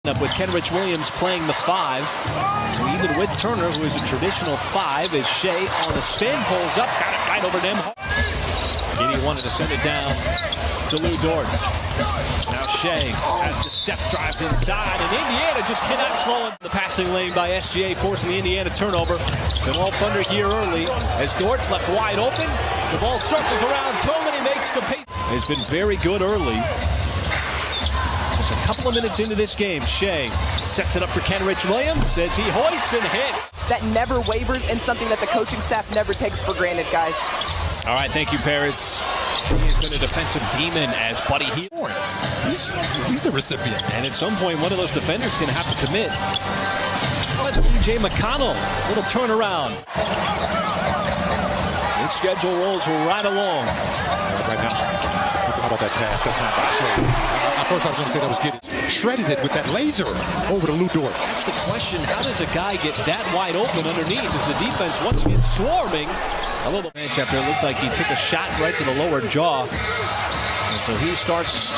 Up with Kenrich Williams playing the 5. So even with Turner, who is a traditional 5, as Shea on the spin, pulls up, got it right over to him. Giddey wanted to send it down to Lou Dort. Now Shea has the step, drives inside, and Indiana just cannot slow him. The passing lane by SGA forcing the Indiana turnover. Been all thunder here early as Dort's left wide open. The ball circles around Tillman, he makes the pace. He's been very good early. Just a couple of minutes into this game, Shea sets it up for Kenrich Williams as he hoists and hits. That never wavers and something that the coaching staff never takes for granted, guys. All right, thank you, Paris. He's been a defensive demon as Buddy Hield. He's the recipient. And at some point, one of those defenders is going to have to commit. TJ McConnell, little turnaround. His schedule rolls right along. Right now, how about that pass that time by Shea? At first I was going to say that was Giddey. Shredded it with that laser over to Lou Dort. That's the question. How does a guy get that wide open underneath as the defense once again swarming? A little bench after it looked like he took a shot right to the lower jaw. And so he starts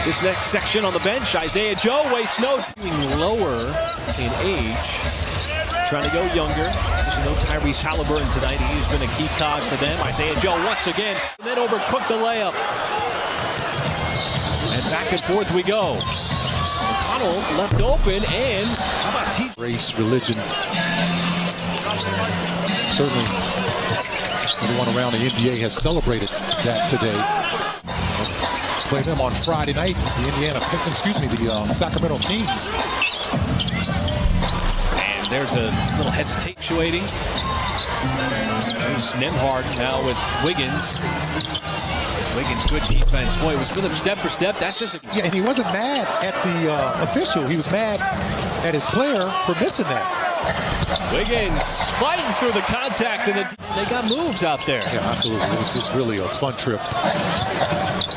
this next section on the bench. Isaiah Joe wastes no time. Lower in age. Trying to go younger. There's no Tyrese Halliburton tonight. He's been a key cog for them. Isaiah Joe once again. And then overcooked the layup. And back and forth we go. McConnell left open, and how about T? Race, religion. Certainly, everyone around the NBA has celebrated that today. Play them on Friday night. The the Sacramento Kings. And there's a little hesitating. There's Nembhard now with Wiggins. Wiggins, good defense. Boy, it was with him step for step. That's just Yeah, and he wasn't mad at the official. He was mad at his player for missing that. Wiggins fighting through the contact, and they got moves out there. Yeah, absolutely. It was just really a fun trip.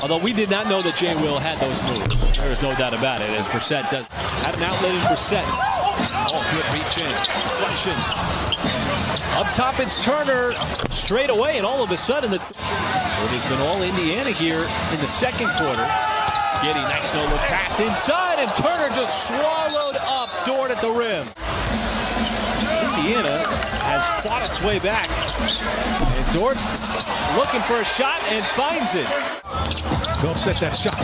Although we did not know that Jay Will had those moves. There is no doubt about it, as Brissett does. Had an outlet in Brissett. Oh, good reach in. Deflection. Up top, it's Turner straight away, and all of a sudden, so it has been all Indiana here in the second quarter. Giddey, nice no-look pass inside, and Turner just swallowed up Dort at the rim. Indiana has fought its way back, and Dort looking for a shot and finds it. Go upset that shot.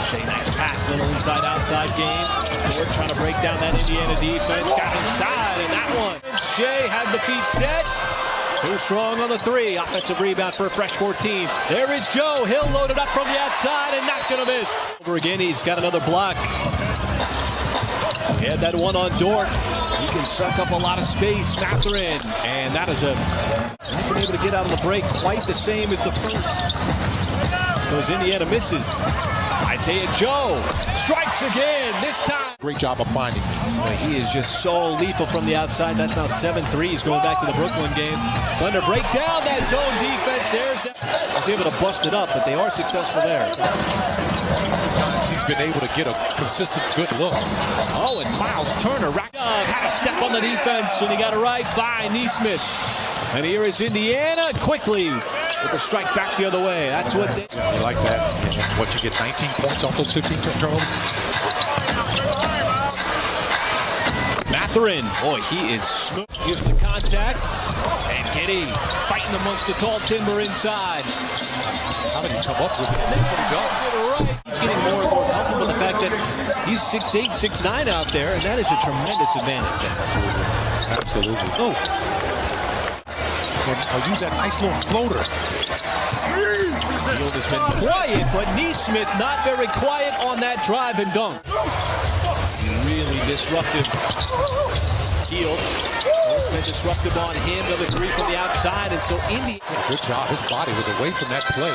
Shea, nice pass, little inside-outside game. Dort trying to break down that Indiana defense, got inside, and that one. Shea had the feet set. Too strong on the 3. Offensive rebound for a fresh 14. There is Joe. Hill loaded up from the outside and not going to miss. Over again, he's got another block. He had that one on Dort. He can suck up a lot of space. Mathurin. And that is he's been able to get out of the break quite the same as the first. Because Indiana misses. Isaiah Joe strikes again, this time. Great job of finding him. He is just so lethal from the outside. That's now 7 threes going back to the Brooklyn game. Thunder break down that zone defense. There's that. Was able to bust it up, but they are successful there. Sometimes he's been able to get a consistent good look. Oh, and Miles Turner had a step on the defense, and he got it right by Nesmith. And here is Indiana quickly with the strike back the other way. That's what they... You like that? What, you get 19 points off those 15 turnovers? Mathurin, boy, he is smooth. Using the contact. And Giddey fighting amongst the tall timber inside. How did he come up with it? And then he goes. He's getting more and more comfortable with the fact that he's 6'8", 6'9" out there, and that is a tremendous advantage. Absolutely. Oh. And I'll use that nice little floater. Hield has been quiet, but Nesmith not very quiet on that drive and dunk. Really disruptive. Hield has been disruptive on him. Another 3 from the outside, and so Indy. Good job. His body was away from that play.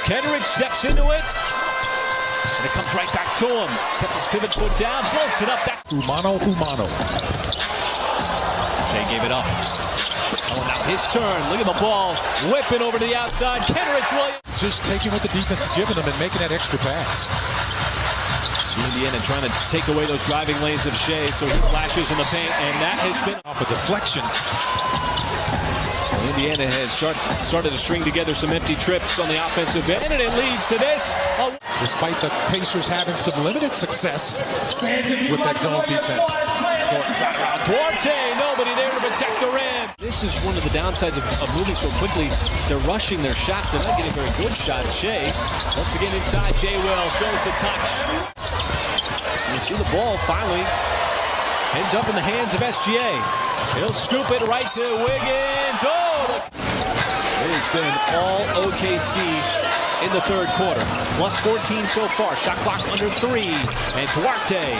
Kenrich steps into it, and it comes right back to him. Kept his pivot foot down, floats it up. Humano. Shea gave it up. Oh, now his turn. Look at the ball whipping over to the outside. Kenrich Williams. Just taking what the defense is giving them and making that extra pass. So Indiana trying to take away those driving lanes of Shea, so he flashes in the paint, and that has been off a deflection. Indiana has started to string together some empty trips on the offensive end, and it leads to this. Despite the Pacers having some limited success with that zone defense. Duarte, nobody there to protect the rim. This is one of the downsides of moving so quickly. They're rushing their shots. They're not getting very good shots. Shea, once again inside. Jay Will shows the touch. You see the ball finally ends up in the hands of SGA. He'll scoop it right to Wiggins. Oh! It has been all OKC in the third quarter. Plus 14 so far. Shot clock under 3. And Duarte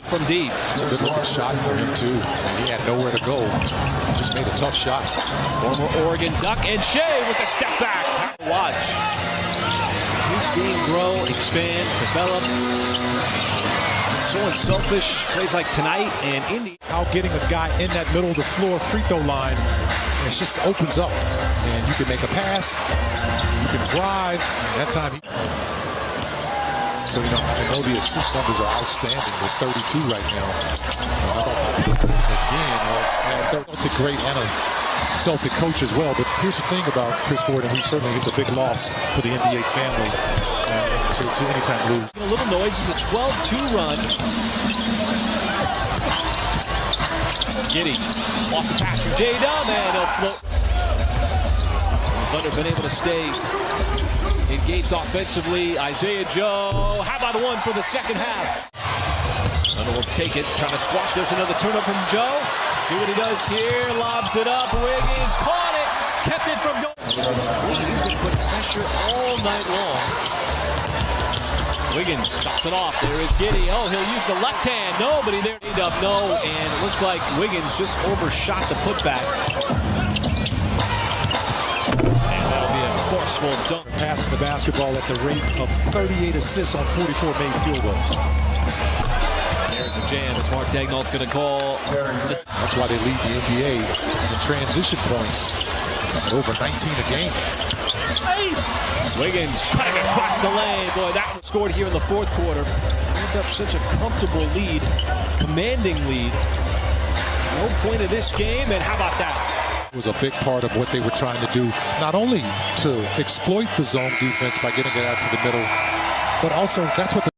from deep. It's a good looking shot for him too. He had nowhere to go. Just made a tough shot. Former Oregon Duck, and Shea with the step back. Watch. His game grow, expand, develop. So unselfish plays like tonight and Indy. Out getting a guy in that middle of the floor free throw line. And it just opens up. And you can make a pass. You can drive. That time he... So, you know, I know the assist numbers are outstanding with 32 right now. I thought this is again, Celtic great and a Celtic coach as well. But here's the thing about Chris Ford, and he certainly is a big loss for the NBA family to anytime lose. A little noise is a 12-2 run. Giddey off the pass from J-Dub, and he'll float. The Thunder been able to stay engaged offensively. Isaiah Joe, how about one for the second half? Thunder will take it, trying to squash. There's another turnover from Joe. See what he does here, lobs it up. Wiggins caught it, kept it from going. He's going to put pressure all night long. Wiggins stops it off. There is Giddey. Oh, he'll use the left hand. Nobody there. Up no, and it looked like Wiggins just overshot the putback. Forceful dunk. Passing the basketball at the rate of 38 assists on 44 made field goals. There's a jam as Mark Daigneault's going to call. That's why they lead the NBA in transition points at over 19 a game. Wiggins cutting across the lane. Boy, that was scored here in the fourth quarter. Built up such a comfortable lead, commanding lead. No point of this game, and how about that? Was a big part of what they were trying to do, not only to exploit the zone defense by getting it out to the middle, but also that's what the